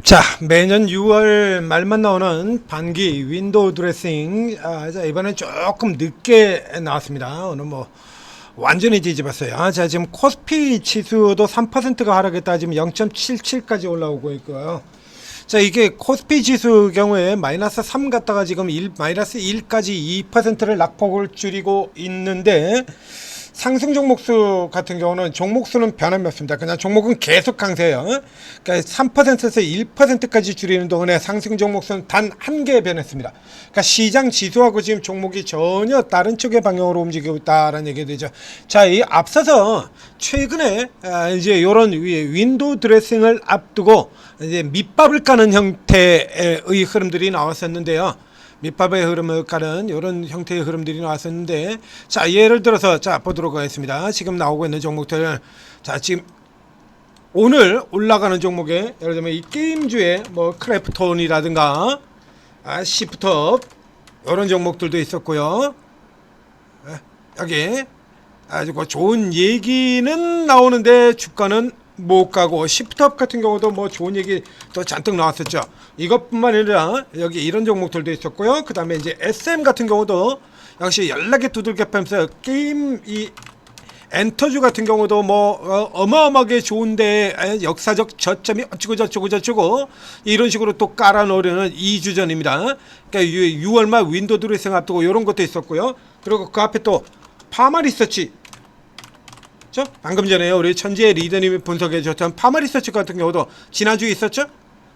자, 매년 6월 말만 나오는 반기 윈도우 드레싱. 자, 이번엔 조금 늦게 나왔습니다. 오늘 뭐 완전히 뒤집었어요. 자, 지금 코스피 지수도 3%가 하락했다. 지금 0.77까지 올라오고 있고요. 자, 이게 코스피 지수 경우에 마이너스 3 갔다가 지금 마이너스 1까지 2%를 낙폭을 줄이고 있는데, 상승 종목수 같은 경우는 종목수는 변함이 없습니다. 그냥 종목은 계속 강세예요. 그러니까 3%에서 1%까지 줄이는 동안에 상승 종목수는 단 한 개 변했습니다. 그러니까 시장 지수하고 지금 종목이 전혀 다른 쪽의 방향으로 움직이고 있다라는 얘기가 되죠. 자, 이 앞서서 최근에 이제 이런 윈도우 드레싱을 앞두고 이제 밑밥을 까는 형태의 흐름들이 나왔었는데요. 밑밥의 흐름을 가는 이런 형태의 흐름들이 나왔었는데, 자, 예를 들어서 자 보도록 하겠습니다. 지금 나오고 있는 종목들, 자 지금 오늘 올라가는 종목에 예를 들면 이 게임주의 뭐 크래프톤이라든가 시프트업 이런 종목들도 있었고요. 여기 아주 좋은 얘기는 나오는데 주가는 못 가고, 시프트업 같은 경우도 뭐 좋은 얘기 또 잔뜩 나왔었죠. 이것뿐만 아니라 여기 이런 종목들도 있었고요. 그 다음에 이제 SM 같은 경우도 역시 연락에 두들겨 패면서 게임 이 엔터주 같은 경우도 뭐 어마어마하게 좋은데 역사적 저점이 어쩌고 저쩌고 저쩌고 이런 식으로 또 깔아놓으려는 2주 전입니다. 그러니까 6월 말 윈도우 드레싱 앞두고 이런 것도 있었고요. 그리고 그 앞에 또 파마 리서치, 방금 전에 우리 천지의 리더님이 분석해 주셨던 파마 리서치 같은 경우도 지난주에 있었죠?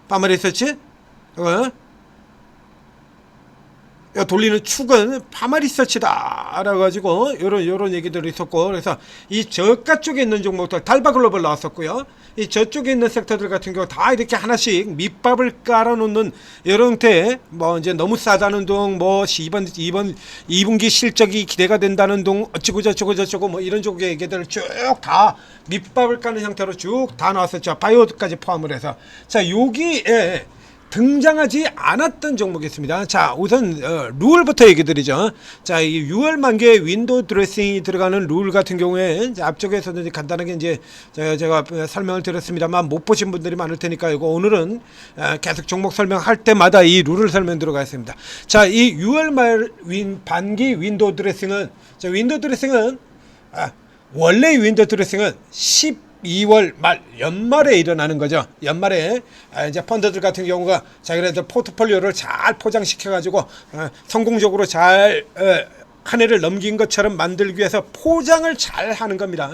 파마 리서치 돌리는 축은 파마 리서치다 라고 가지고 요런 얘기들이 있었고, 그래서 이 저가 쪽에 있는 종목들 달바 글로벌 나왔었고요. 이 저쪽에 있는 섹터들 같은 경우 다 이렇게 하나씩 밑밥을 깔아놓는 이런 형태, 뭐 이제 너무 싸다는 둥, 뭐 2분기 실적이 기대가 된다는 둥, 어쩌고 저쩌고 뭐 이런 쪽의 얘기들을 쭉 다 밑밥을 까는 형태로 쭉 다 나왔었죠. 바이오까지 포함을 해서. 자, 여기에 등장하지 않았던 종목이 있습니다. 자, 우선 룰부터 얘기 드리죠. 자, 이 6월 만기에 윈도우 드레싱이 들어가는 룰 같은 경우에 앞쪽에서도 이제 간단하게 이제 제가 설명을 드렸습니다만 못 보신 분들이 많을 테니까 이거 오늘은 계속 종목 설명할 때마다 이 룰을 설명 들어가겠습니다. 자, 이 6월 말 반기 윈도우 드레싱은, 자, 윈도우 드레싱은 원래 윈도우 드레싱은 12월 말 연말에 일어나는 거죠. 연말에 이제 펀드들 같은 경우가 자기네들 포트폴리오를 잘 포장시켜 가지고 성공적으로 잘 한 해를 넘긴 것처럼 만들기 위해서 포장을 잘 하는 겁니다.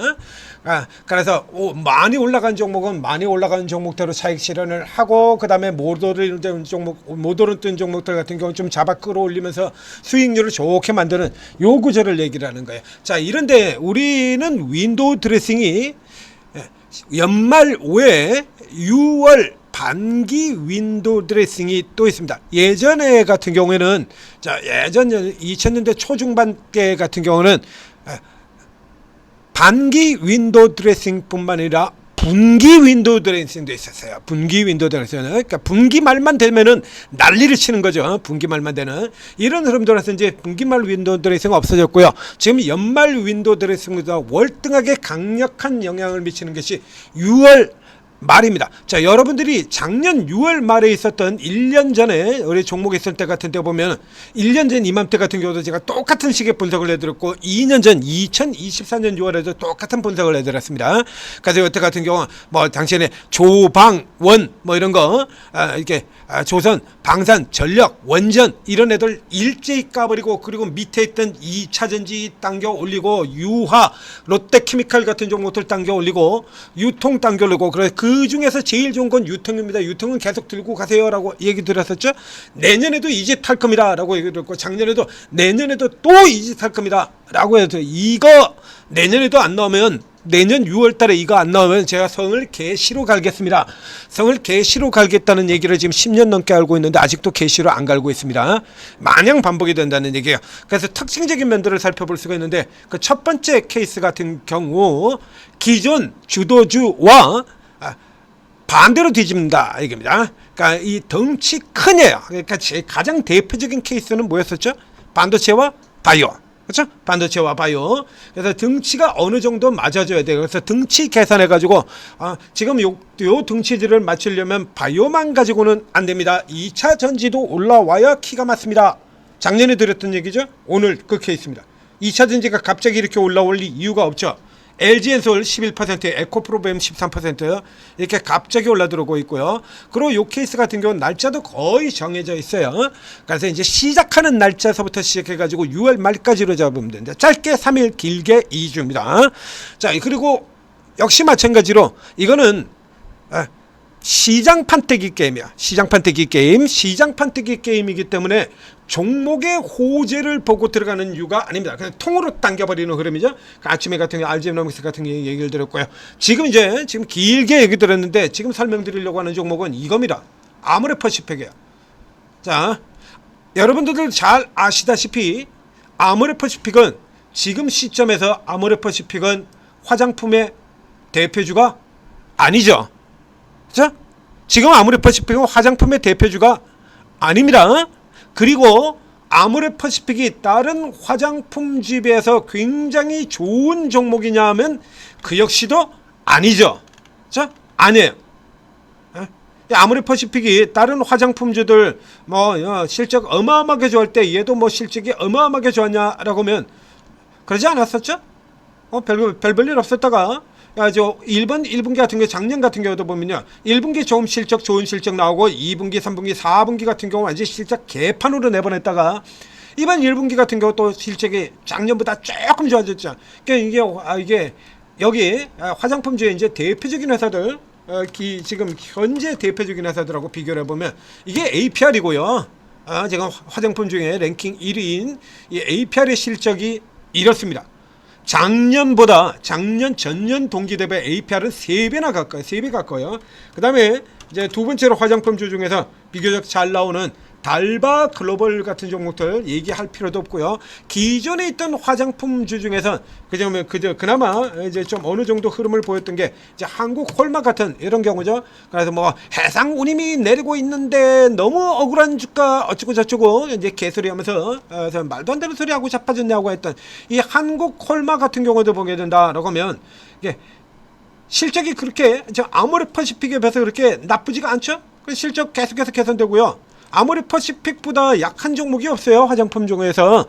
그래서 많이 올라간 종목은 많이 올라간 종목대로 차익 실현을 하고, 그 다음에 못 오른 종목들 같은 경우는 좀 잡아 끌어올리면서 수익률을 좋게 만드는 요 구조를 얘기를 하는 거예요. 자, 이런데 우리는 윈도우 드레싱이 연말 5회 6월 반기 윈도우 드레싱이 또 있습니다. 예전에 같은 경우에는, 자, 예전 2000년대 초중반 때 같은 경우는 반기 윈도우 드레싱 뿐만 아니라 분기 윈도우 드레싱도 있었어요. 분기 윈도우 드레싱은, 그러니까 분기 말만 되면은 난리를 치는 거죠. 분기 말만 되는 이런 흐름들에서 이제 분기 말 윈도우 드레싱은 없어졌고요. 지금 연말 윈도우 드레싱보다 월등하게 강력한 영향을 미치는 것이 6월 말입니다. 자, 여러분들이 작년 6월 말에 있었던 1년 전에 우리 종목에 있을 때 같은 데 보면 1년 전 이맘때 같은 경우도 제가 똑같은 식의 분석을 해드렸고, 2년 전 2024년 6월에도 똑같은 분석을 해드렸습니다. 그래서 이때 같은 경우 뭐 당시에 조방원 뭐 이런 거 이렇게 조선, 방산, 전력, 원전 이런 애들 일제히 까버리고, 그리고 밑에 있던 2차전지 당겨 올리고, 유화, 롯데케미칼 같은 종목들 당겨 올리고, 유통 당겨 올리고, 그래서 그 중에서 제일 좋은 건 유통입니다. 유통은 계속 들고 가세요라고 얘기 드렸었죠. 내년에도 이 집 할 겁니다라고 얘기 드렸고, 작년에도 내년에도 또 이 집 할 겁니다라고 해서, 이거 내년에도 안 나오면, 내년 6월 달에 이거 안 나오면 제가 성을 개시로 갈겠습니다. 성을 개시로 갈겠다는 얘기를 지금 10년 넘게 알고 있는데 아직도 개시로 안 갈고 있습니다. 마냥 반복이 된다는 얘기예요. 그래서 특징적인 면들을 살펴볼 수가 있는데, 그 첫 번째 케이스 같은 경우 기존 주도주와 반대로 뒤집는다 얘기입니다. 그러니까 이 덩치 큰애요. 그러니까 제 가장 대표적인 케이스는 뭐였었죠? 반도체와 바이오. 그렇죠? 반도체와 바이오. 그래서 등치가 어느 정도 맞아줘야 돼요. 그래서 등치 계산해 가지고 지금 요 등치들을 맞추려면 바이오만 가지고는 안 됩니다. 2차 전지도 올라와야 키가 맞습니다. 작년에 드렸던 얘기죠. 오늘 그 케이스입니다. 2차 전지가 갑자기 이렇게 올라올 이유가 없죠. LG엔솔 11%, 에코프로비엠 13% 이렇게 갑자기 올라들어오고 있고요. 그리고 이 케이스 같은 경우는 날짜도 거의 정해져 있어요. 그래서 이제 시작하는 날짜에서부터 시작해가지고 6월 말까지로 잡으면 되는데 짧게 3일, 길게 2주입니다. 자, 그리고 역시 마찬가지로 이거는 시장 판때기 게임이야. 시장 판때기 게임이기 때문에 종목의 호재를 보고 들어가는 이유가 아닙니다. 그냥 통으로 당겨버리는 흐름이죠. 아침에 같은 경우 RG에너믹스 같은 경우 얘기를 드렸고요. 지금 길게 얘기 들었는데 지금 설명드리려고 하는 종목은 이겁니다. 아모레퍼시픽이에요. 자, 여러분들 잘 아시다시피 아모레퍼시픽은 지금 시점에서 아모레퍼시픽은 화장품의 대표주가 아니죠. 자, 지금 아모레퍼시픽은 화장품의 대표주가 아닙니다. 그리고 아모레퍼시픽이 다른 화장품주에 비해서 굉장히 좋은 종목이냐 하면 그 역시도 아니죠. 자, 아니에요. 아모레퍼시픽이 다른 화장품주들 실적 어마어마하게 좋아할 때 얘도 실적이 어마어마하게 좋았냐라고 하면 그러지 않았었죠? 별볼일 없었다가 저 1분기 같은 경우 작년 같은 경우도 보면요. 1분기 좋은 실적 나오고 2분기, 3분기, 4분기 같은 경우 완전 실적 개판으로 내보냈다가 이번 1분기 같은 경우 또 실적이 작년보다 조금 좋아졌죠. 그러니까 이게 여기 화장품주의 이제 대표적인 회사들 지금 현재 대표적인 회사들하고 비교를 해보면 이게 APR이고요. 지금 화장품 중에 랭킹 1위인 이 APR의 실적이 이렇습니다. 작년 전년 동기 대비 APR은 3배나 가까이, 3배 가까워요. 그 다음에 이제 두 번째로 화장품주 중에서 비교적 잘 나오는 달바 글로벌 같은 종목들 얘기할 필요도 없고요. 기존에 있던 화장품주 중에서 그나마 이제 좀 어느 정도 흐름을 보였던 게 이제 한국 홀마 같은 이런 경우죠. 그래서 해상 운임이 내리고 있는데 너무 억울한 주가 어쩌고 저쩌고 이제 개소리하면서 말도 안 되는 소리하고 자빠졌냐고 했던 이 한국 홀마 같은 경우도 보게 된다라고 하면 이게 실적이 그렇게 아모레퍼시픽에 비해서 그렇게 나쁘지가 않죠. 실적 계속해서 개선되고요. 아모레퍼시픽보다 약한 종목이 없어요. 화장품 중에서.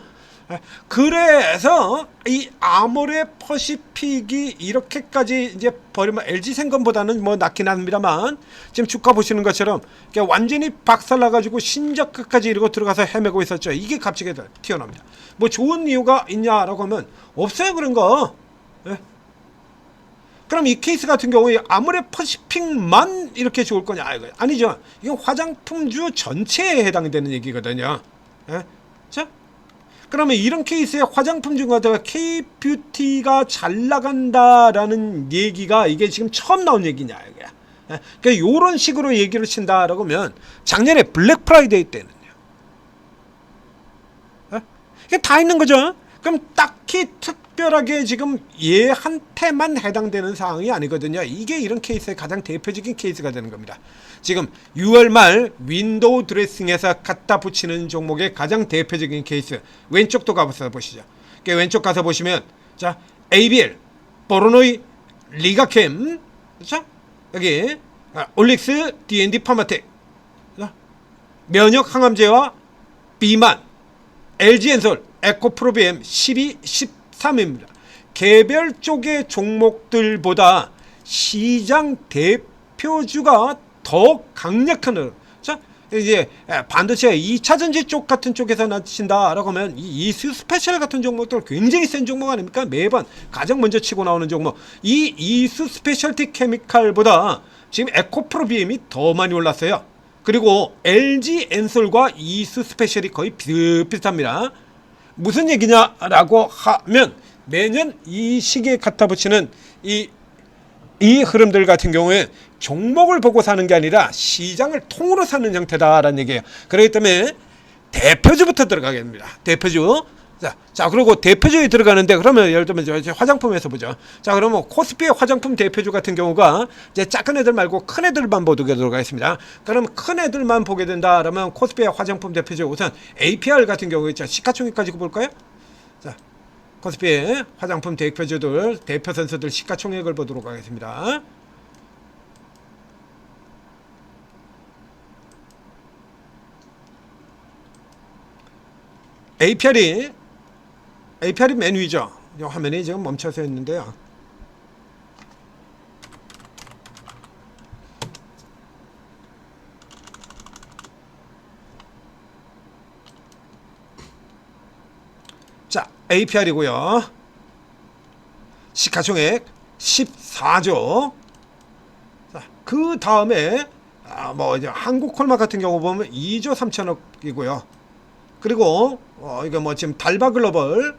그래서 이 아모레퍼시픽이 이렇게까지 이제 버리면 LG생건보다는 낫긴 합니다만 지금 주가 보시는 것처럼 완전히 박살나가지고 신저가까지 이러고 들어가서 헤매고 있었죠. 이게 갑자기 튀어나옵니다. 좋은 이유가 있냐라고 하면 없어요. 그런 거. 그럼 이 케이스 같은 경우에 아모레퍼시픽만 이렇게 좋을 거냐? 아니죠. 이건 화장품주 전체에 해당되는 얘기거든요. 자, 그러면 이런 케이스에 화장품주 같은 K뷰티가 잘 나간다라는 얘기가 이게 지금 처음 나온 얘기냐? 그러니까 이런 식으로 얘기를 친다라고 하면 작년에 블랙 프라이데이 때는요. 이게 다 있는 거죠. 그럼 딱히 특별하게 지금 얘한테만 해당되는 사항이 아니거든요. 이게 이런 케이스의 가장 대표적인 케이스가 되는 겁니다. 지금 6월 말 윈도우 드레싱에서 갖다 붙이는 종목의 가장 대표적인 케이스. 왼쪽도 가서 보시죠. 왼쪽 가서 보시면 자, ABL, 보로노이, 리가캠, 그렇죠? 여기 올릭스, D&D 파마텍, 면역 항암제와 비만, LG엔솔, 에코프로비엠 12, 13입니다. 개별 쪽의 종목들보다 시장 대표주가 더 강력한 흐름. 자, 이제 반도체 2차 전지 쪽 같은 쪽에서 나친다라고 하면 이 이수 스페셜 같은 종목들 굉장히 센 종목 아닙니까? 매번 가장 먼저 치고 나오는 종목. 이 이수 스페셜티 케미칼보다 지금 에코프로비엠이 더 많이 올랐어요. 그리고 LG엔솔과 이수 스페셜이 거의 비슷합니다. 무슨 얘기냐라고 하면 매년 이 시기에 갖다 붙이는 이 흐름들 같은 경우에 종목을 보고 사는 게 아니라 시장을 통으로 사는 형태다라는 얘기예요. 그렇기 때문에 대표주부터 들어가게 됩니다. 대표주. 자, 그리고 대표주에 들어가는데 그러면 예를 들면 화장품에서 보죠. 자, 그러면 코스피의 화장품 대표주 같은 경우가 이제 작은 애들 말고 큰 애들만 보게 들어가 있습니다. 그러면 큰 애들만 보게 된다라면 코스피의 화장품 대표주 우선 APR 같은 경우 있죠. 시가총액 가지고 볼까요? 자, 코스피 화장품 대표주들, 대표 선수들 시가총액을 보도록 하겠습니다. APR이 맨 위죠. 화면이 지금 멈춰서 있는데요. 자, APR이고요. 시가총액 14조. 자, 그 다음에 뭐 이제 한국콜마 같은 경우 보면 2조 3천억이고요. 그리고 이거 뭐 지금 달바글로벌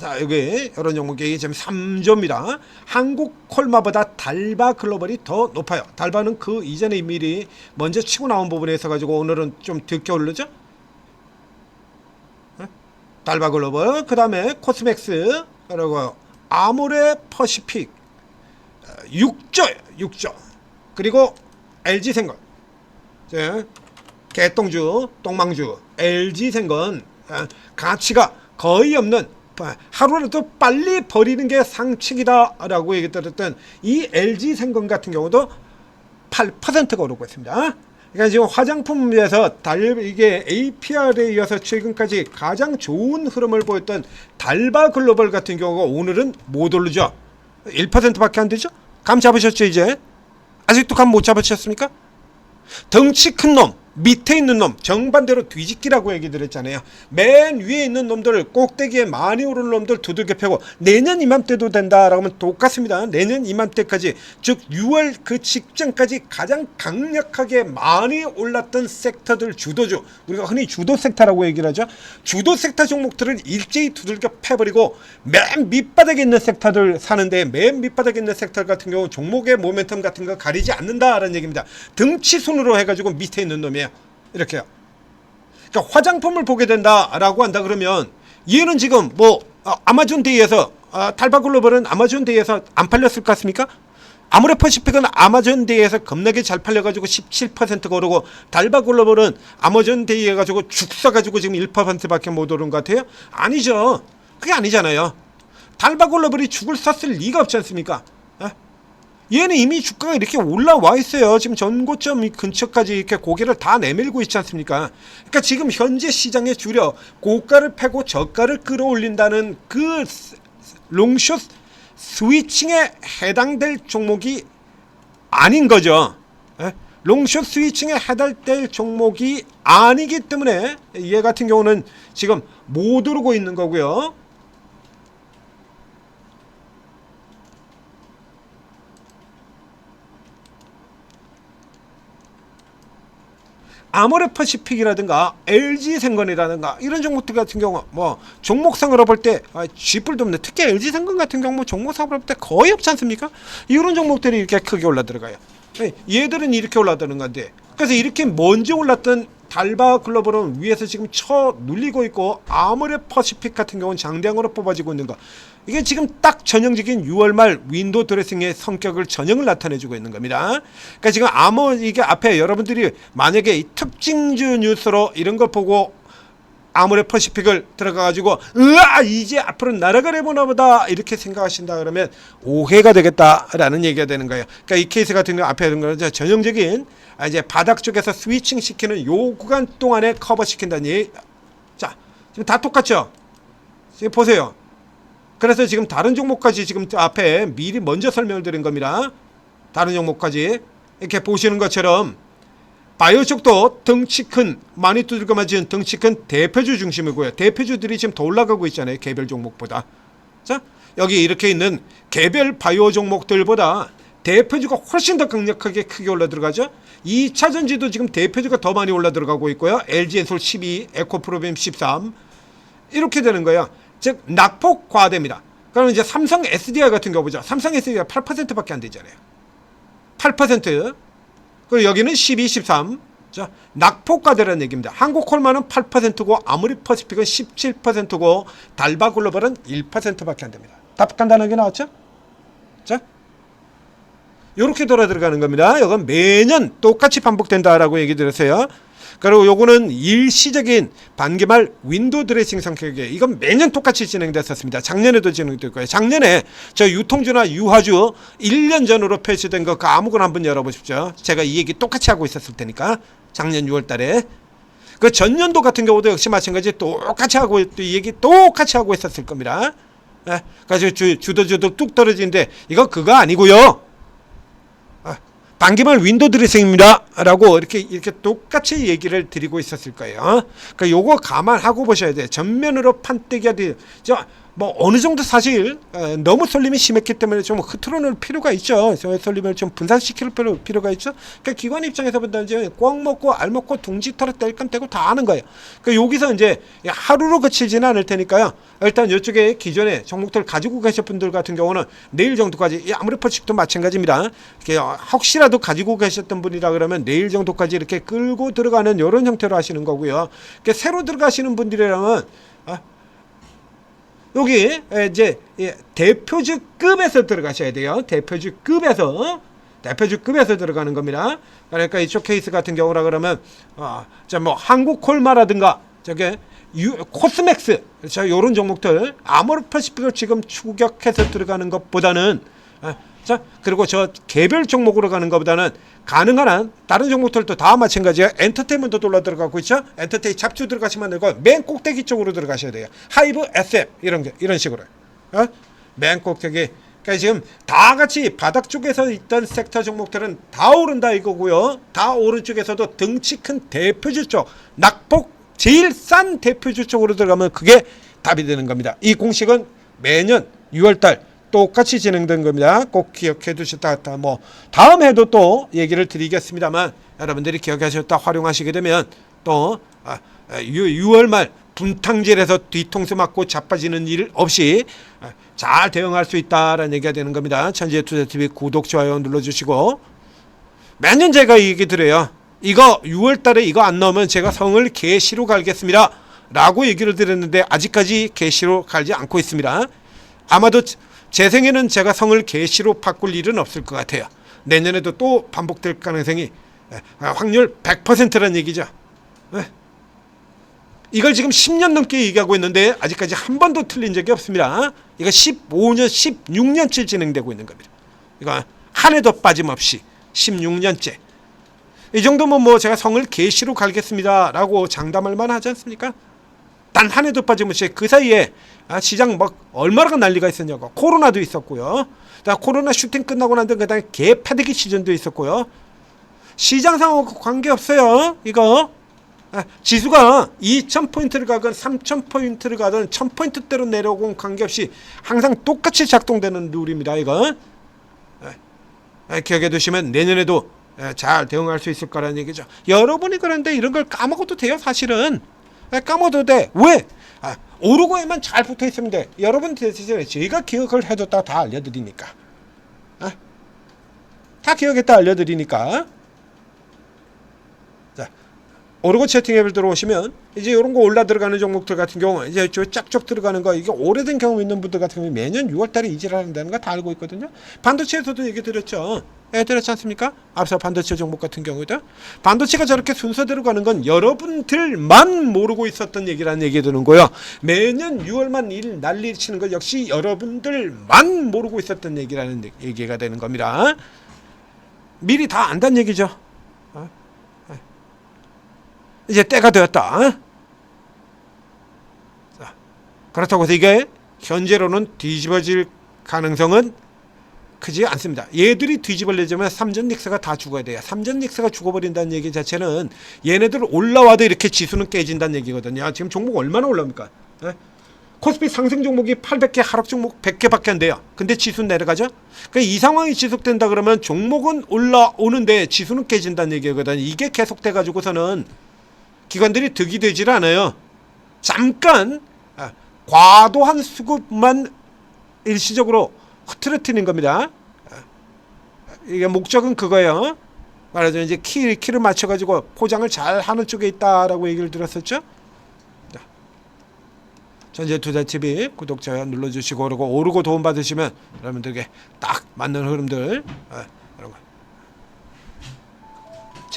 자, 여기 이런 종목이 지금 3조입니다. 한국콜마보다 달바글로벌이 더 높아요. 달바는 그 이전에 미리 먼저 치고 나온 부분에 있어 가지고 오늘은 좀 늦게 오르죠. 달바글로벌, 그 다음에 코스맥스, 그리고 아모레 퍼시픽 6조예요. 6조. 그리고 LG생건, 개똥주, 똥망주, LG생건 가치가 거의 없는, 하루라도 빨리 버리는 게 상책이다 라고 얘기 들었던 이 LG생건 같은 경우도 8%가 오르고 있습니다. 그러니까 지금 화장품에서 이게 APR에 이어서 최근까지 가장 좋은 흐름을 보였던 달바글로벌 같은 경우가 오늘은 못 오르죠. 1%밖에 안 되죠. 감 잡으셨죠? 이제 아직도 감 못 잡으셨습니까? 덩치 큰 놈, 밑에 있는 놈 정반대로 뒤집기라고 얘기 드렸잖아요. 맨 위에 있는 놈들을 꼭대기에 많이 오른 놈들 두들겨 패고 내년 이맘때도 된다라고 하면 똑같습니다. 내년 이맘때까지, 즉 6월 그 직전까지 가장 강력하게 많이 올랐던 섹터들 주도주, 우리가 흔히 주도 섹터라고 얘기를 하죠. 주도 섹터 종목들을 일제히 두들겨 패버리고 맨 밑바닥에 있는 섹터들 사는데, 맨 밑바닥에 있는 섹터 같은 경우 종목의 모멘텀 같은 거 가리지 않는다라는 얘기입니다. 등치 순으로 해가지고 밑에 있는 놈이에요. 이렇게요. 그러니까 화장품을 보게 된다라고 한다 그러면 얘는 지금 뭐 아마존데이에서 달바글로벌은 아마존데이에서 안 팔렸을 것 같습니까? 아모레 퍼시픽은 아마존데이에서 겁나게 잘 팔려가지고 17%가 오르고, 달바글로벌은 아마존데이 해가지고 죽 써가지고 지금 1%밖에 못 오른 것 같아요? 아니죠. 그게 아니잖아요. 달바글로벌이 죽을 샀을 리가 없지 않습니까? 얘는 이미 주가가 이렇게 올라와 있어요. 지금 전고점 근처까지 이렇게 고개를 다 내밀고 있지 않습니까? 그러니까 지금 현재 시장에 주려 고가를 패고 저가를 끌어올린다는 그 롱숏 스위칭에 해당될 종목이 아닌 거죠. 롱숏 스위칭에 해당될 종목이 아니기 때문에 얘 같은 경우는 지금 못 오르고 있는 거고요. 아모레 퍼시픽이라든가 LG생건이라든가 이런 종목들 같은 경우 뭐 종목상으로 볼 때 쥐뿔도 없는데, 특히 LG생건 같은 경우 종목상으로 볼 때 거의 없지 않습니까? 이런 종목들이 이렇게 크게 올라들어가요. 얘들은 이렇게 올라드는 건데, 그래서 이렇게 먼저 올랐던 달바글로벌은 위에서 지금 쳐 눌리고 있고, 아모레 퍼시픽 같은 경우는 장대양으로 뽑아지고 있는 거, 이게 지금 딱 전형적인 6월 말 윈도우 드레싱의 성격을 전형을 나타내주고 있는 겁니다. 그러니까 지금 이게 앞에 여러분들이 만약에 이 특징주 뉴스로 이런 걸 보고 아모레 퍼시픽을 들어가가지고 으아 이제 앞으로 날아가려 보나 보다 이렇게 생각하신다 그러면 오해가 되겠다라는 얘기가 되는 거예요. 그러니까 이 케이스 같은 경우 앞에 이런 거는 전형적인 이제 바닥 쪽에서 스위칭 시키는 요 구간 동안에 커버 시킨다는 얘기. 자, 지금 다 똑같죠? 지금 보세요. 그래서 지금 다른 종목까지 지금 앞에 미리 먼저 설명을 드린 겁니다. 다른 종목까지 이렇게 보시는 것처럼 바이오 쪽도 덩치 큰, 많이 두들겨 맞은 덩치 큰 대표주 중심이고요. 대표주들이 지금 더 올라가고 있잖아요. 개별 종목보다. 자, 여기 이렇게 있는 개별 바이오 종목들보다 대표주가 훨씬 더 강력하게 크게 올라 들어가죠. 2차전지도 지금 대표주가 더 많이 올라 들어가고 있고요. LG엔솔 12, 에코프로빔 13 이렇게 되는 거예요. 즉 낙폭 과대입니다. 그러면 이제 삼성 SDI 같은 거 보죠. 삼성 SDI가 8%밖에 안 되잖아요. 8%. 그리고 여기는 12, 13. 자, 낙폭 과대라는 얘기입니다. 한국콜마는 8%고 아모레 퍼시픽은 17%고 달바글로벌은 1%밖에 안 됩니다. 답 간단하게 나왔죠? 자, 이렇게 돌아 들어가는 겁니다. 이건 매년 똑같이 반복된다라고 얘기 드렸어요. 그리고 요거는 일시적인 반기말 윈도우 드레싱 성격이에요. 이건 매년 똑같이 진행됐었습니다. 작년에도 진행됐고요. 작년에 저 유통주나 유화주 1년 전으로 표시된 거 아무거나 한번 열어보십시오. 제가 이 얘기 똑같이 하고 있었을 테니까 작년 6월 달에 그 전년도 같은 경우도 역시 마찬가지 똑같이 하고 이 얘기 똑같이 하고 있었을 겁니다. 예, 그래서 주도주도 뚝 떨어지는데 이거 그거 아니고요. 반기말 윈도우 드레싱입니다 라고 이렇게 똑같이 얘기를 드리고 있었을 거예요. 그러니까 요거 감안하고 보셔야 돼요. 전면으로 판때기가 뭐 어느 정도 사실 너무 쏠림이 심했기 때문에 좀 흐트러놓을 필요가 있죠. 쏠림을 좀 분산시킬 필요가 있죠. 그러니까 기관 입장에서 본다면 꽉 먹고 알 먹고 둥지털어 뗄감 떼고 다 아는 거예요. 그러니까 여기서 이제 하루로 그치지는 않을 테니까요. 일단 이쪽에 기존에 종목들 가지고 계신 분들 같은 경우는 내일 정도까지 아무리 퍼식도 마찬가지입니다. 혹시라도 가지고 계셨던 분이라 그러면 내일 정도까지 이렇게 끌고 들어가는 이런 형태로 하시는 거고요. 그러니까 새로 들어가시는 분들이라면 여기 이제 대표주급에서 들어가셔야 돼요. 대표주급에서 들어가는 겁니다. 그러니까 이쪽 케이스 같은 경우라 그러면 뭐 한국콜마라든가 저게 코스맥스 자 요런 종목들 아모르퍼시픽을 지금 추격해서 들어가는 것보다는 자 그리고 저 개별 종목으로 가는 것보다는 가능한 한 다른 종목들도 다 마찬가지야. 엔터테인먼트 돌아 들어가고 있죠. 엔터테인 잡주 들어가시면 되고 맨 꼭대기 쪽으로 들어가셔야 돼요. 하이브, SF 이런 식으로 맨 꼭대기. 그러니까 지금 다 같이 바닥 쪽에서 있던 섹터 종목들은 다 오른다 이거고요. 다 오른쪽에서도 덩치 큰 대표주 쪽 낙폭 제일 싼 대표주 쪽으로 들어가면 그게 답이 되는 겁니다. 이 공식은 매년 6월달 똑같이 진행된 겁니다. 꼭 기억해 두셨다. 뭐 다음 해도 또 얘기를 드리겠습니다만 여러분들이 기억하셨다 활용하시게 되면 또 6월 말 분탕질에서 뒤통수 맞고 자빠지는 일 없이 잘 대응할 수 있다라는 얘기가 되는 겁니다. 천지투자TV 구독, 좋아요 눌러주시고 매년 제가 얘기 드려요. 이거 6월 달에 이거 안 나오면 제가 성을 개시로 갈겠습니다 라고 얘기를 드렸는데 아직까지 개시로 갈지 않고 있습니다. 아마도 제 생에는 제가 성을 개시로 바꿀 일은 없을 것 같아요. 내년에도 또 반복될 가능성이 확률 100%라는 얘기죠. 이걸 지금 10년 넘게 얘기하고 있는데 아직까지 한 번도 틀린 적이 없습니다. 이거 15년, 16년째 진행되고 있는 겁니다. 이거 한 해도 빠짐없이 16년째. 이 정도면 뭐 제가 성을 개시로 갈겠습니다 라고 장담할 만하지 않습니까? 단 한 해도 빠짐없이 그 사이에 시장 막 얼마나 난리가 있었냐고. 코로나도 있었고요. 코로나 슈팅 끝나고 난 다음에 그다음에 개파대기 시즌도 있었고요. 시장 상황과 관계없어요. 이거 지수가 2000포인트를 가건 3000포인트를 가든 1000포인트대로 내려오건 관계없이 항상 똑같이 작동되는 룰입니다. 이거 기억해 두시면 내년에도 잘 대응할 수 있을 거라는 얘기죠. 여러분이 그런데 이런 걸 까먹어도 돼요. 사실은 까먹어도 돼. 왜? 오르고에만 잘 붙어 있으면 돼. 여러분 대신에 제가 기억을 해뒀다 다 알려드리니까. 다 기억했다 알려드리니까. 자, 오르고 채팅 앱을 들어오시면 이제 이런 거 올라 들어가는 종목들 같은 경우 이제 쫙쫙 들어가는 거 이게 오래된 경험 있는 분들 같은 경우 매년 6월달에 이질한다는 거 다 알고 있거든요. 반도체에서도 얘기 드렸죠. 들었지 않습니까? 앞서 반도체 종목 같은 경우도 반도체가 저렇게 순서대로 가는 건 여러분들만 모르고 있었던 얘기라는 얘기 드는 거예요. 매년 6월만 일 난리 치는 건 역시 여러분들만 모르고 있었던 얘기라는 얘기가 되는 겁니다. 미리 다 안다는 얘기죠. 이제 때가 되었다. 자, 그렇다고 해서 이게 현재로는 뒤집어질 가능성은 크지 않습니다. 얘들이 뒤집어내자면 삼전 닉스가 다 죽어야 돼요. 삼전 닉스가 죽어버린다는 얘기 자체는 얘네들 올라와도 이렇게 지수는 깨진다는 얘기거든요. 지금 종목 얼마나 올라옵니까? 코스피 상승 종목이 800개, 하락 종목 100개밖에 안 돼요. 근데 지수는 내려가죠? 그러니까 이 상황이 지속된다 그러면 종목은 올라오는데 지수는 깨진다는 얘기거든요. 이게 계속돼가지고서는 기관들이 득이 되질 않아요. 잠깐 과도한 수급만 일시적으로 흐트러뜨리는 겁니다. 이게 목적은 그거예요. 말하자면 이제 키를 맞춰가지고 포장을 잘 하는 쪽에 있다라고 얘기를 들었었죠. 전재투자TV 구독, 좋아요 눌러주시고 그러고 오르고 도움 받으시면 여러분들에게 딱 맞는 흐름들 이런 거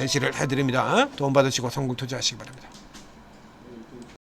제시를 해드립니다. 도움받으시고 성공 투자하시기 바랍니다.